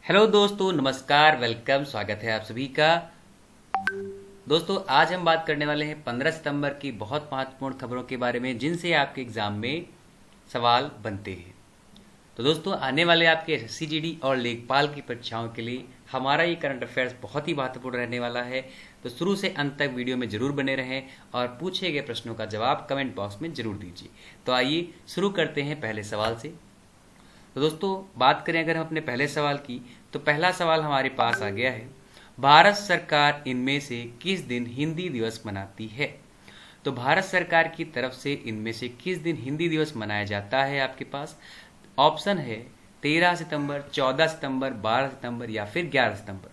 Hello दोस्तों, नमस्कार, welcome, स्वागत है आप सभी का। दोस्तों, आज हम बात करने वाले हैं 15 सितंबर की बहुत महत्वपूर्ण खबरों के बारे में जिनसे आपके एग्जाम में सवाल बनते हैं। तो दोस्तों, आने वाले आपके एसएससी जीडी और लेखपाल की परीक्षाओं के लिए हमारा ये करंट अफेयर्स बहुत ही महत्वपूर्ण रहने वाला है। तो शुरू से अंत तक वीडियो में जरूर बने रहें और पूछे गए प्रश्नों का जवाब कमेंट बॉक्स में जरूर दीजिए। तो आइए शुरू करते हैं पहले सवाल से। तो दोस्तों, बात करें अगर हम अपने पहले सवाल की, तो पहला सवाल हमारे पास आ गया है, भारत सरकार इनमें से किस दिन हिंदी दिवस मनाती है। तो भारत सरकार की तरफ से इनमें से किस दिन हिंदी दिवस मनाया जाता है, आपके पास ऑप्शन है 13 सितंबर, 14 सितंबर, 12 सितंबर या फिर 11 सितंबर।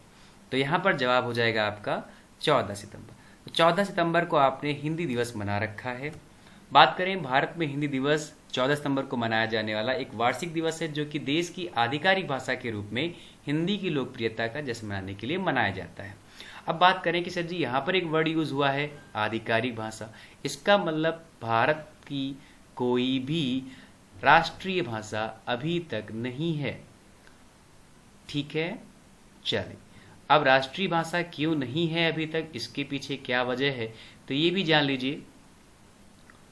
तो यहाँ पर जवाब हो जाएगा आपका 14 सितंबर। तो 14 सितंबर को आपने हिंदी दिवस मना रखा है। बात करें भारत में हिंदी दिवस 14 सितंबर को मनाया जाने वाला एक वार्षिक दिवस है जो कि देश की आधिकारिक भाषा के रूप में हिंदी की लोकप्रियता का जश्न मनाने के लिए मनाया जाता है। अब बात करें कि सर जी यहाँ पर एक वर्ड यूज हुआ है आधिकारिक भाषा, इसका मतलब भारत की कोई भी राष्ट्रीय भाषा अभी तक नहीं है। ठीक है, चलिए, अब राष्ट्रीय भाषा क्यों नहीं है अभी तक, इसके पीछे क्या वजह है, तो ये भी जान लीजिए।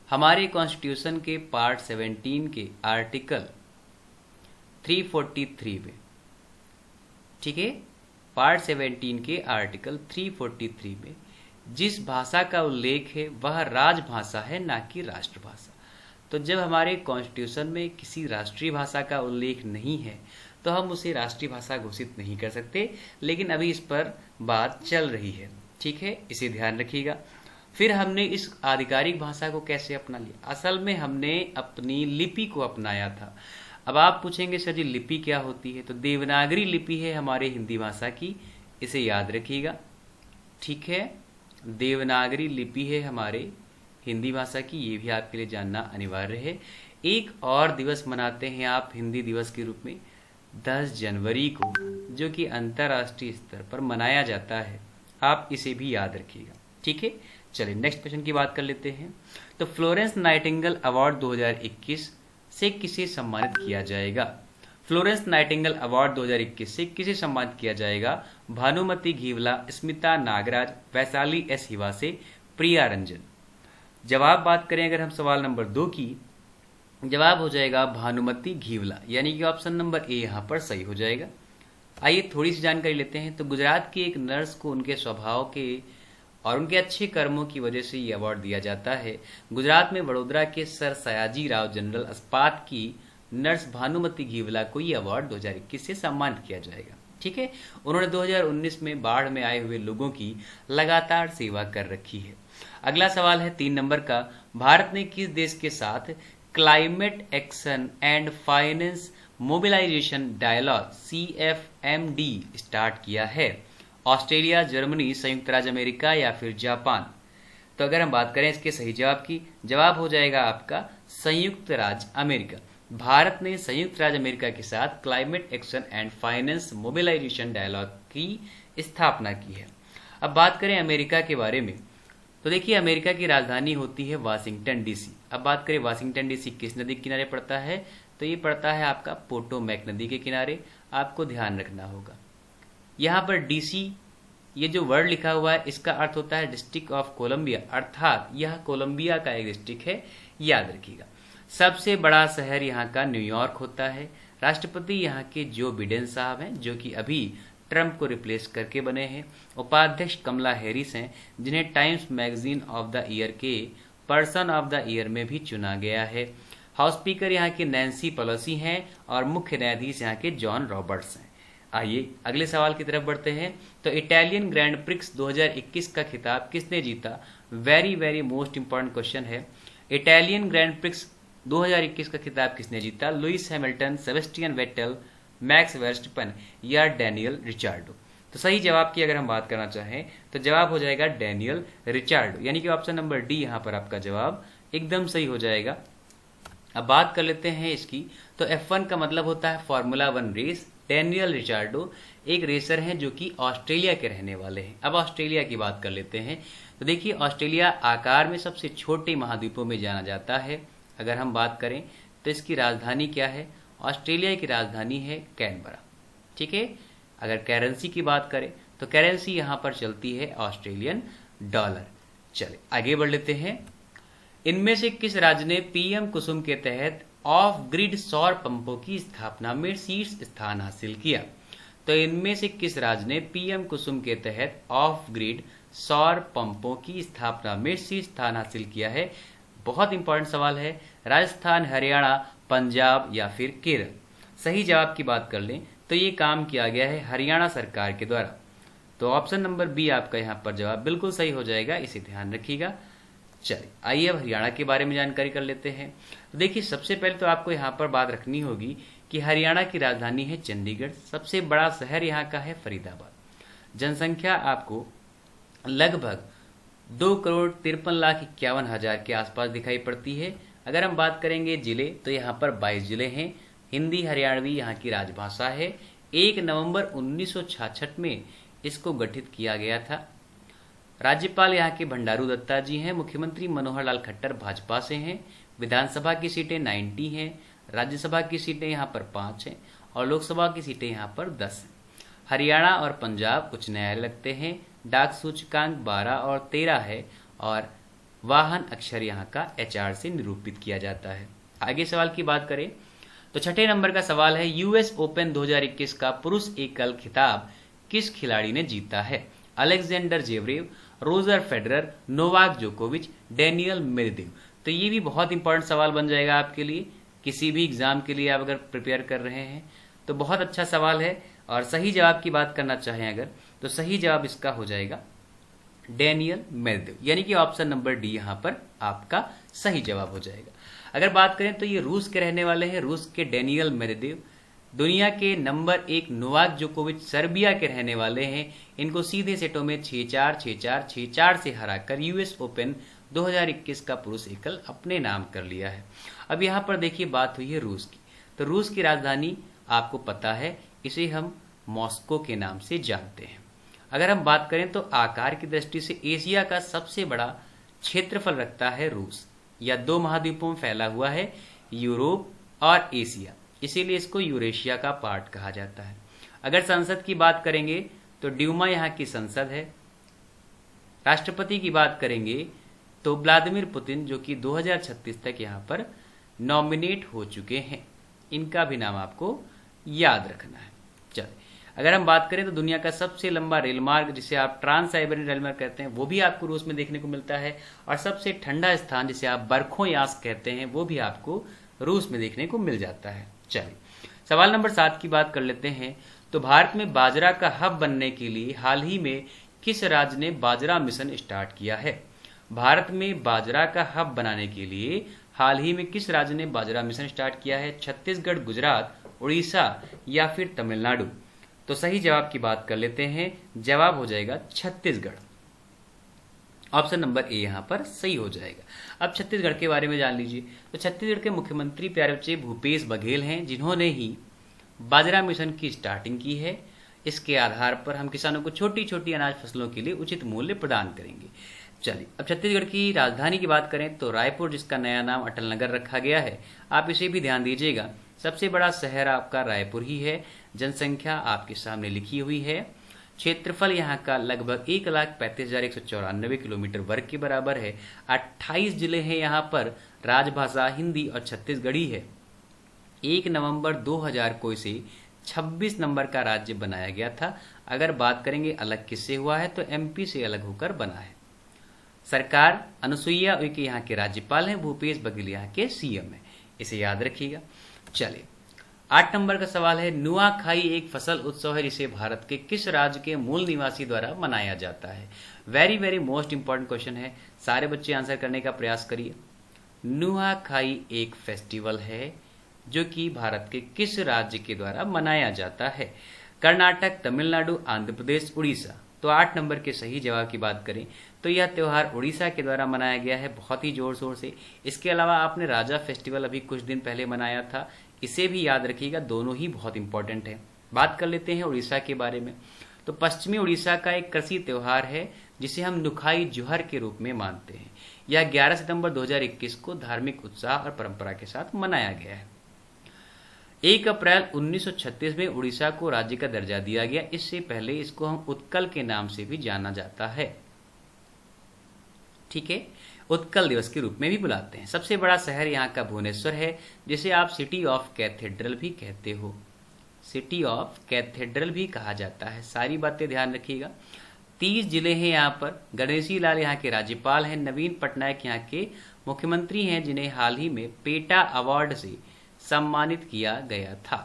हमारे कॉन्स्टिट्यूशन के पार्ट 17 के आर्टिकल 343 में, ठीक है, पार्ट 17 के आर्टिकल 343 में जिस भाषा का उल्लेख है वह राजभाषा है, ना कि राष्ट्रभाषा। तो जब हमारे कॉन्स्टिट्यूशन में किसी राष्ट्रीय भाषा का उल्लेख नहीं है तो हम उसे राष्ट्रीय भाषा घोषित नहीं कर सकते, लेकिन अभी इस पर बात चल रही है। ठीक है, इसे ध्यान रखिएगा। फिर हमने इस आधिकारिक भाषा को कैसे अपना लिया, असल में हमने अपनी लिपि को अपनाया था। अब आप पूछेंगे सर जी लिपि क्या होती है, तो देवनागरी लिपि है हमारे हिंदी भाषा की, इसे याद रखिएगा। ठीक है, देवनागरी लिपि है हमारे हिंदी भाषा की, ये भी आपके लिए जानना अनिवार्य है। एक और दिवस मनाते हैं आप हिंदी दिवस के रूप में 10 जनवरी को, जो कि अंतर्राष्ट्रीय स्तर पर मनाया जाता है, आप इसे भी याद रखिएगा। ठीक है, चलिए नेक्स्ट क्वेश्चन की बात कर लेते हैं। तो फ्लोरेंस नाइटिंगेल अवार्ड 2021 से किसे सम्मानित किया जाएगा। फ्लोरेंस नाइटिंगेल अवार्ड 2021 से किसे सम्मानित किया जाएगा। भानुमति घीवला, स्मिता नागराज, वैशाली एस हिवासे, प्रिया रंजन। जवाब बात करें अगर हम सवाल नंबर 2 की, जवाब हो जाएगा भानुमति घीवला, यानी कि ऑप्शन नंबर ए यहाँ पर सही हो जाएगा। आइए थोड़ी सी जानकारी लेते हैं। तो गुजरात की एक नर्स को उनके स्वभाव के और उनके अच्छे कर्मों की वजह से ये अवार्ड दिया जाता है। गुजरात में वडोदरा के सर सयाजी राव जनरल अस्पताल की नर्स भानुमति घीवला को ये अवार्ड 2021 से सम्मानित किया जाएगा। ठीक है, उन्होंने 2019 में बाढ़ में आए हुए लोगों की लगातार सेवा कर रखी है। अगला सवाल है 3 नंबर का, भारत ने किस देश के साथ climate action and finance mobilization dialogue CFMD start किया है। ऑस्ट्रेलिया, जर्मनी, संयुक्त राज्य अमेरिका या फिर जापान। तो अगर हम बात करें इसके सही जवाब की, जवाब हो जाएगा आपका संयुक्त राज्य अमेरिका। भारत ने संयुक्त राज्य अमेरिका के साथ climate action and finance mobilization dialogue की स्थापना की है। अब बात करें अमेरिका के बारे में, तो देखिए अमेरिका की राजधानी होती है वाशिंगटन डीसी। अब बात करें वाशिंगटन डीसी किस नदी के किनारे पड़ता है, तो ये पड़ता है आपका पोटोमैक नदी के किनारे, आपको ध्यान रखना होगा। यहाँ पर डीसी ये जो वर्ड लिखा हुआ है इसका अर्थ होता है डिस्ट्रिक्ट ऑफ कोलंबिया, अर्थात यह कोलंबिया का एक डिस्ट्रिक्ट है, याद रखिएगा। सबसे बड़ा शहर यहाँ का न्यूयॉर्क होता है। राष्ट्रपति यहाँ के जो बिडेन साहब हैं, जो कि अभी ट्रंप को रिप्लेस करके बने हैं। उपाध्यक्ष कमला हैरिस हैं, जिन्हें times magazine of the year के पर्सन ऑफ द ईयर में भी चुना गया है। हाउस स्पीकर यहाँ के नैन्सी पेलोसी हैं और मुख्य न्यायाधीश यहाँ के जॉन रॉबर्ट्स हैं। आइए अगले सवाल की तरफ बढ़ते हैं। तो इटालियन ग्रैंड प्रिक्स 2021 का खिताब किसने जीता। Very very most important question है। इटालियन ग्रैंड प्रिक्स 2021 का खिताब किसने जीता। Lewis Hamilton, Sebastian Vettel, max Verstappen या डैनियल रिचार्डो। तो सही जवाब की अगर हम बात करना चाहें तो जवाब हो जाएगा डैनियल रिचार्डो, यानी कि ऑप्शन नंबर डी यहाँ पर आपका जवाब एकदम सही हो जाएगा। अब बात कर लेते हैं इसकी। तो F1 का मतलब होता है फॉर्मूला 1 रेस। डैनियल रिचार्डो एक रेसर हैं जो कि ऑस्ट्रेलिया के रहने वाले हैं। अब ऑस्ट्रेलिया की बात कर लेते हैं। तो देखिए ऑस्ट्रेलिया आकार में सबसे छोटे महाद्वीपों में जाना जाता है। अगर हम बात करें तो इसकी राजधानी क्या है। ऑस्ट्रेलिया की राजधानी है कैनबरा। ठीक है। अगर करेंसी की बात करें तो करेंसी यहाँ पर चलती है ऑस्ट्रेलियन डॉलर। चले आगे बढ़ लेते हैं। इनमें से किस राज्य ने पीएम कुसुम के तहत ऑफ ग्रिड सौर पंपों की स्थापना में शीर्ष स्थान हासिल किया? तो इनमें से किस राज्य ने पीएम कुसुम के तहत ऑफ ग्रिड सौर पंपों की स्थापना में शीर्ष स्थान हासिल किया है? बहुत इंपॉर्टेंट सवाल है। राजस्थान, हरियाणा, पंजाब या फिर केरल? सही जवाब की बात कर लें तो ये काम किया गया है हरियाणा सरकार के द्वारा। तो ऑप्शन नंबर बी आपका यहाँ पर जवाब बिल्कुल सही हो जाएगा, इसे ध्यान रखिएगा। चलिए आइए अब हरियाणा के बारे में जानकारी कर लेते हैं। तो देखिए, सबसे पहले तो आपको यहाँ पर बात रखनी होगी कि हरियाणा की राजधानी है चंडीगढ़। सबसे बड़ा शहर यहाँ का है फरीदाबाद। जनसंख्या आपको लगभग 2,53,51,000 के आसपास दिखाई पड़ती है। अगर हम बात करेंगे जिले तो यहाँ पर 22 जिले हैं। हिंदी हरियाणवी यहाँ की राजभाषा है। 1 नवंबर 1966 में इसको गठित किया गया था। राज्यपाल यहाँ के भंडारू दत्ता जी हैं। मुख्यमंत्री मनोहर लाल खट्टर भाजपा से हैं। विधानसभा की सीटें 90 हैं। राज्यसभा की सीटें यहाँ पर 5 हैं और लोकसभा की सीटें यहाँ पर 10 हैं। हरियाणा और पंजाब उच्च न्यायालय लगते हैं। डाक सूचकांक 12 और 13 है और वाहन अक्षर यहाँ का HR से निरूपित किया जाता है। आगे सवाल की बात करें तो छठे नंबर का सवाल है, यूएस ओपन 2021 का पुरुष एकल खिताब किस खिलाड़ी ने जीता है? Alexander Zverev, Roger Federer, Novak जोकोविच, डेनियल मेदवेदेव? तो ये भी बहुत इंपॉर्टेंट सवाल बन जाएगा आपके लिए। किसी भी एग्जाम के लिए आप अगर प्रिपेयर कर रहे हैं तो बहुत अच्छा सवाल है। और सही जवाब की बात करना चाहें अगर तो सही जवाब इसका हो जाएगा डेनियल मेदवेदेव, यानी कि ऑप्शन नंबर डी यहाँ पर आपका सही जवाब हो जाएगा। अगर बात करें तो ये रूस के रहने वाले हैं, रूस के डेनियल मेदवेदेव। दुनिया के नंबर 1 नोवाक जोकोविच सर्बिया के रहने वाले हैं। इनको सीधे सेटों में 6-4, 6-4, 6-4 से हराकर यूएस ओपन 2021 का पुरुष एकल अपने नाम कर लिया है। अब यहाँ पर देखिए, बात हुई है रूस की। तो रूस की राजधानी आपको पता है, इसे हम मॉस्को के नाम से जानते हैं। अगर हम बात करें तो आकार की दृष्टि से एशिया का सबसे बड़ा क्षेत्रफल रखता है रूस। यह 2 महाद्वीपों में फैला हुआ है, यूरोप और एशिया, इसीलिए इसको यूरेशिया का पार्ट कहा जाता है। अगर संसद की बात करेंगे तो ड्यूमा यहाँ की संसद है। राष्ट्रपति की बात करेंगे तो व्लादिमीर पुतिन, जो कि 2036 तक यहाँ पर नॉमिनेट हो चुके हैं। इनका भी नाम आपको याद रखना है। चलिए, अगर हम बात करें तो दुनिया का सबसे लंबा रेल मार्ग, जिसे आप ट्रांस साइबेरियन रेल मार्ग कहते हैं, वो भी आपको रूस में देखने को मिलता है। और सबसे ठंडा स्थान, जिसे आप बरखों यास्क कहते हैं, वो भी आपको रूस में देखने को मिल जाता है। चलिए, सवाल नंबर 7 की बात कर लेते हैं। तो भारत में बाजरा का हब बनने के लिए हाल ही में किस राज्य ने बाजरा मिशन स्टार्ट किया है? भारत में बाजरा का हब बनाने के लिए हाल ही में किस राज्य ने बाजरा मिशन स्टार्ट किया है? छत्तीसगढ़, गुजरात, उड़ीसा या फिर तमिलनाडु? तो सही जवाब की बात कर लेते हैं। जवाब हो जाएगा छत्तीसगढ़। ऑप्शन नंबर ए यहाँ पर सही हो जाएगा। अब छत्तीसगढ़ के बारे में जान लीजिए। तो छत्तीसगढ़ के मुख्यमंत्री प्यारे बच्चे भूपेश बघेल हैं, जिन्होंने ही बाजरा मिशन की स्टार्टिंग की है। इसके आधार पर हम किसानों को छोटी छोटी अनाज फसलों के लिए उचित मूल्य प्रदान करेंगे। चलिए, अब छत्तीसगढ़ की राजधानी की बात करें तो रायपुर, जिसका नया नाम अटल नगर रखा गया है, आप इसे भी ध्यान दीजिएगा। सबसे बड़ा शहर आपका रायपुर ही है। जनसंख्या आपके सामने लिखी हुई है। क्षेत्रफल यहाँ का लगभग 1,35,194 किलोमीटर वर्ग के बराबर है। 28 जिले हैं यहाँ पर। राजभाषा हिंदी और छत्तीसगढ़ी है। 1 नवंबर 2000 को इसे 26 नंबर का राज्य बनाया गया था। अगर बात करेंगे अलग किससे हुआ है तो MP से अलग होकर बना है। सरकार अनुसुईया उइके यहाँ के राज्यपाल हैं। भूपेश बघेल यहाँ के CM है। इसे याद रखिएगा। चलिए, 8 नंबर का सवाल है, नुआखाई एक फसल उत्सव है जिसे भारत के किस राज्य के मूल निवासी द्वारा मनाया जाता है? Very very most important question है। सारे बच्चे आंसर करने का प्रयास करिए। नुआखाई एक फेस्टिवल है जो कि भारत के किस राज्य के द्वारा मनाया जाता है? कर्नाटक, तमिलनाडु, आंध्र प्रदेश, उड़ीसा? तो 8 नंबर के सही जवाब की बात करें तो यह त्योहार उड़ीसा के द्वारा मनाया गया है, बहुत ही जोर शोर से। इसके अलावा आपने राजा फेस्टिवल अभी कुछ दिन पहले मनाया था, इसे भी याद रखिएगा। दोनों ही बहुत इंपॉर्टेंट है। बात कर लेते हैं उड़ीसा के बारे में। तो पश्चिमी उड़ीसा का एक कृषि त्योहार है जिसे हम नुखाई जुहर के रूप में मानते हैं। यह 11 सितंबर 2021 को धार्मिक उत्साह और परंपरा के साथ मनाया गया है। 1 अप्रैल 1936 में उड़ीसा को राज्य का दर्जा दिया गया। इससे पहले इसको हम उत्कल के नाम से भी जाना जाता है। ठीक है, उत्कल दिवस के रूप में भी बुलाते हैं। सबसे बड़ा शहर यहाँ का भुवनेश्वर है, जिसे आप सिटी ऑफ कैथेड्रल भी कहते हो। सिटी ऑफ कैथेड्रल भी कहा जाता है। सारी बातें ध्यान रखिएगा। 30 जिले हैं यहाँ पर। गणेशी लाल यहाँ के राज्यपाल हैं। नवीन पटनायक यहाँ के मुख्यमंत्री हैं, जिन्हें हाल ही में पेटा अवार्ड से सम्मानित किया गया था।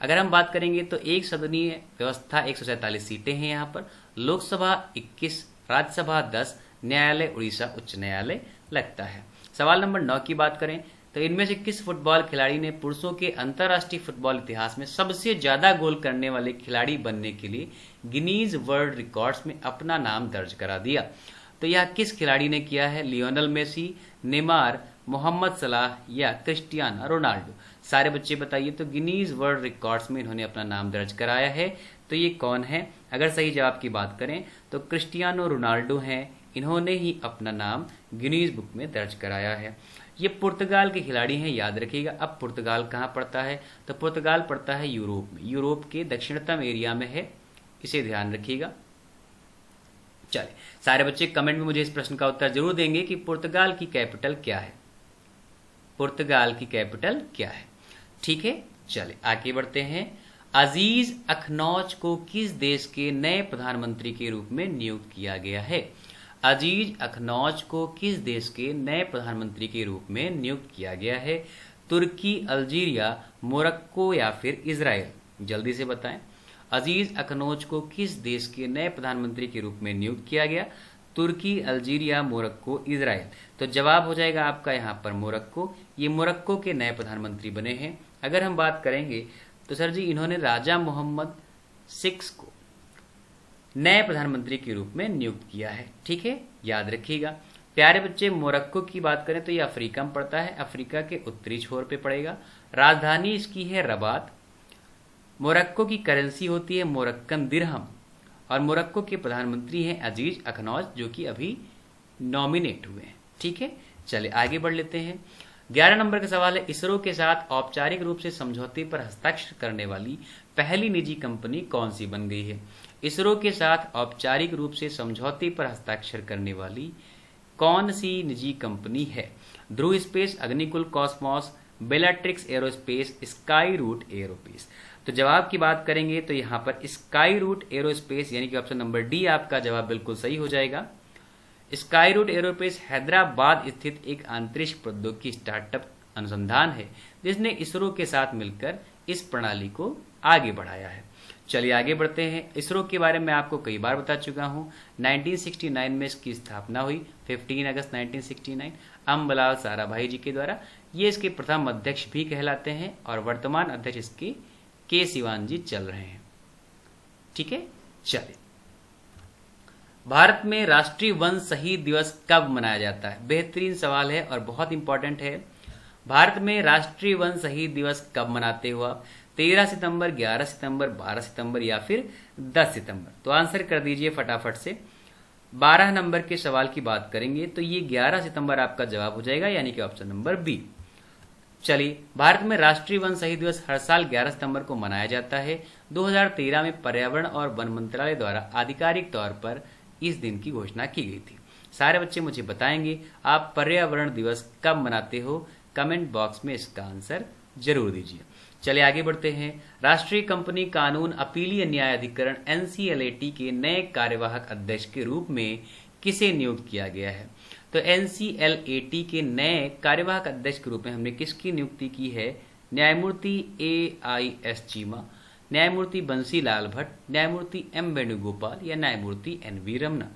अगर हम बात करेंगे तो एक सदनीय व्यवस्था 147 सीटें हैं यहाँ पर। लोकसभा 21, राज्यसभा 10, न्यायालय उड़ीसा उच्च न्यायालय लगता है। सवाल नंबर 9 की बात करें तो इनमें से किस फुटबॉल खिलाड़ी ने पुरुषों के अंतर्राष्ट्रीय फुटबॉल इतिहास में सबसे ज्यादा गोल करने वाले खिलाड़ी बनने के लिए गिनीज वर्ल्ड रिकॉर्ड्स में अपना नाम दर्ज करा दिया? तो यह किस खिलाड़ी ने किया है? लियोनेल मेसी, नेमार, मोहम्मद सलाह या क्रिस्टियानो रोनाल्डो? सारे बच्चे बताइए। तो गिनीज वर्ल्ड रिकॉर्ड्स में इन्होंने अपना नाम दर्ज कराया है। तो ये कौन है? अगर सही जवाब की बात करें तो क्रिस्टियानो रोनाल्डो हैं। इन्होंने ही अपना नाम गिनीज बुक में दर्ज कराया है। ये पुर्तगाल के खिलाड़ी हैं, याद रखिएगा। अब पुर्तगाल कहाँ पड़ता है? तो पुर्तगाल पड़ता है यूरोप में, यूरोप के दक्षिणतम एरिया में है, इसे ध्यान रखिएगा। चलिए, सारे बच्चे कमेंट में मुझे इस प्रश्न का उत्तर जरूर देंगे कि पुर्तगाल की कैपिटल क्या है। पुर्तगाल की कैपिटल क्या है? ठीक है, चलिए आगे बढ़ते हैं। अजीज अखनौज को किस देश के नए प्रधानमंत्री के रूप में नियुक्त किया गया है? अजीज अखनौज को किस देश के नए प्रधानमंत्री के रूप में नियुक्त किया गया है? तुर्की, अल्जीरिया, मोरक्को या फिर इजराइल? जल्दी से बताएं। अजीज अखनौज को किस देश के नए प्रधानमंत्री के रूप में नियुक्त किया गया? तुर्की, अल्जीरिया, मोरक्को, इजराइल? तो जवाब हो जाएगा आपका यहाँ पर मोरक्को। ये मोरक्को के नए प्रधानमंत्री बने हैं। अगर हम बात करेंगे तो सर जी इन्होंने राजा मोहम्मद 6 को नए प्रधानमंत्री के रूप में नियुक्त किया है। ठीक है, याद रखिएगा। प्यारे बच्चे, मोरक्को की बात करें तो ये अफ्रीका में पड़ता है, अफ्रीका के उत्तरी छोर पे पड़ेगा। राजधानी इसकी है रबात। मोरक्को की करेंसी होती है मोरक्कन दिरहम और मोरक्को के प्रधानमंत्री हैं अजीज अखनौज, जो कि अभी नॉमिनेट हुए हैं। ठीक है, चलिए आगे बढ़ लेते हैं। 11 नंबर का सवाल है, इसरो के साथ औपचारिक रूप से समझौते पर हस्ताक्षर करने वाली पहली निजी कंपनी कौन सी बन गई है? इसरो के साथ औपचारिक रूप से समझौते पर हस्ताक्षर करने वाली कौन सी निजी कंपनी है? Dhruva Space, Agnikul Cosmos, Bellatrix Aerospace, Skyroot Aerospace? तो जवाब की बात करेंगे तो यहाँ पर स्काई रूट एरोस्पेस यानी कि ऑप्शन नंबर डी आपका जवाब बिल्कुल सही हो जाएगा। स्काई रूट एरोस्पेस हैदराबाद स्थित एक अंतरिक्ष प्रौद्योगिकी स्टार्टअप अनुसंधान है, जिसने इसरो के साथ मिलकर इस प्रणाली को आगे बढ़ाया है। चलिए आगे बढ़ते हैं। इसरो के बारे में आपको कई बार बता चुका हूं। 1969 में इसकी स्थापना हुई, 15 अगस्त 1969 अम्बलाल साराभाई जी के द्वारा। ये इसके प्रथम अध्यक्ष भी कहलाते हैं और वर्तमान अध्यक्ष इसके के सिवान जी चल रहे हैं। ठीक है, चलिए। भारत में राष्ट्रीय वन शहीद दिवस कब मनाया जाता है? बेहतरीन सवाल है और बहुत इंपॉर्टेंट है। भारत में राष्ट्रीय वन शहीद दिवस कब मनाते हो आप? 13 सितंबर, 11 सितंबर, 12 सितंबर या फिर 10 सितंबर? तो आंसर कर दीजिए फटाफट से। 12 नंबर के सवाल की बात करेंगे तो ये 11 सितंबर आपका जवाब हो जाएगा, यानी कि ऑप्शन नंबर बी। चलिए, भारत में राष्ट्रीय वन शहीद दिवस हर साल 11 सितंबर को मनाया जाता है। 2013 में पर्यावरण और वन मंत्रालय द्वारा आधिकारिक तौर पर इस दिन की घोषणा की गई थी। सारे बच्चे मुझे बताएंगे आप पर्यावरण दिवस कब मनाते हो? कमेंट बॉक्स में इसका आंसर जरूर दीजिए। चलिए आगे बढ़ते हैं। राष्ट्रीय कंपनी कानून अपीलीय न्याय अधिकरण NCLAT के नए कार्यवाहक अध्यक्ष के रूप में किसे नियुक्त किया गया है? तो NCLAT के नए कार्यवाहक अध्यक्ष के रूप में हमने किसकी नियुक्ति की है? न्यायमूर्ति AIS चीमा, न्यायमूर्ति बंसी लाल भट्ट, न्यायमूर्ति M वेणुगोपाल या न्यायमूर्ति NV रमना?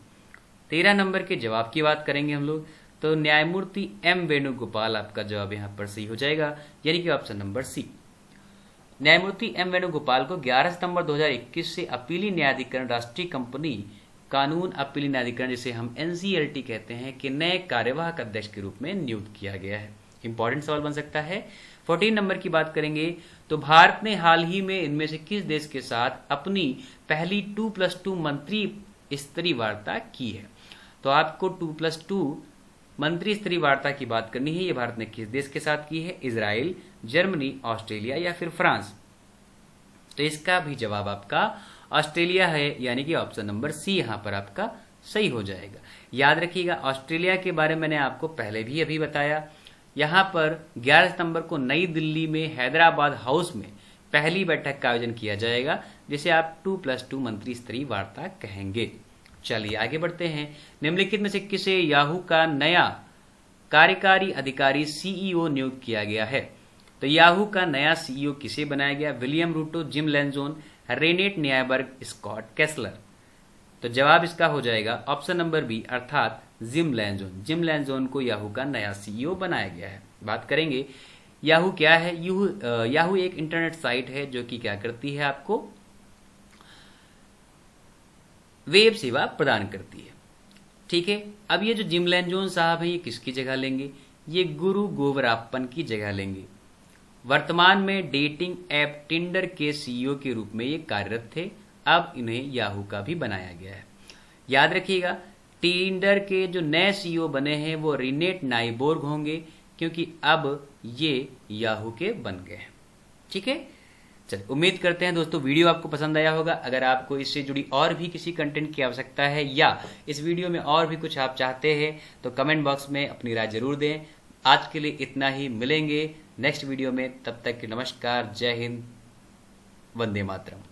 13 नंबर के जवाब की बात करेंगे हम लोग तो न्यायमूर्ति M वेणुगोपाल आपका जवाब यहाँ पर सही हो जाएगा, यानी कि ऑप्शन नंबर सी। न्यायमूर्ति M वेणुगोपाल को 11 सितंबर 2021 से अपीली न्यायाधिकरण राष्ट्रीय कंपनी कानून अपीली न्यायाधिकरण, जिसे हम NCLT कहते हैं, के नए कार्यवाहक अध्यक्ष के रूप में नियुक्त किया गया है। इंपॉर्टेंट सवाल बन सकता है। 14 नंबर की बात करेंगे तो भारत ने हाल ही में इनमें से किस देश के साथ अपनी पहली 2+2 मंत्री स्तरीय वार्ता की है? तो आपको 2+2 मंत्री स्तरीय वार्ता की बात करनी है, ये भारत ने किस देश के साथ की है? इजराइल, जर्मनी, ऑस्ट्रेलिया या फिर फ्रांस? तो इसका भी जवाब आपका ऑस्ट्रेलिया है, यानी कि ऑप्शन नंबर सी यहां पर आपका सही हो जाएगा। याद रखिएगा, ऑस्ट्रेलिया के बारे में मैंने आपको पहले भी अभी बताया। यहां पर 11 सितंबर को नई दिल्ली में हैदराबाद हाउस में पहली बैठक का आयोजन किया जाएगा, जिसे आप 2+2 मंत्री स्तरीय वार्ता कहेंगे। चलिए आगे बढ़ते हैं। निम्नलिखित में से किसे याहू का नया कार्यकारी अधिकारी सीईओ नियुक्त किया गया है? तो याहू का नया सीईओ किसे बनाया गया? William Ruto, Jim Lanzone, Renate Nyborg, Scott Kessler? तो जवाब इसका हो जाएगा ऑप्शन नंबर बी, अर्थात जिम लैंजोन। जिम लैंजोन को याहू का नया सीईओ बनाया गया है। बात करेंगे याहू क्या है। याहू एक इंटरनेट साइट है जो कि क्या करती है, आपको वेब सेवा प्रदान करती है। ठीक है, अब ये जो जिम लैंजोन साहब है ये किसकी जगह लेंगे? ये गुरु गोवराप्पन की जगह लेंगे। वर्तमान में डेटिंग ऐप टिंडर के सीईओ के रूप में ये कार्यरत थे, अब इन्हें याहू का भी बनाया गया है। याद रखिएगा, टिंडर के जो नए सीईओ बने हैं वो रिनेट नाइबोर्ग होंगे, क्योंकि अब ये याहू के बन गए हैं। ठीक है, चलिए उम्मीद करते हैं दोस्तों वीडियो आपको पसंद आया होगा। अगर आपको इससे जुड़ी और भी किसी कंटेंट की आवश्यकता है या इस वीडियो में और भी कुछ आप चाहते हैं तो कमेंट बॉक्स में अपनी राय जरूर दें। आज के लिए इतना ही, मिलेंगे नेक्स्ट वीडियो में। तब तक के नमस्कार, जय हिंद, वंदे मातरम।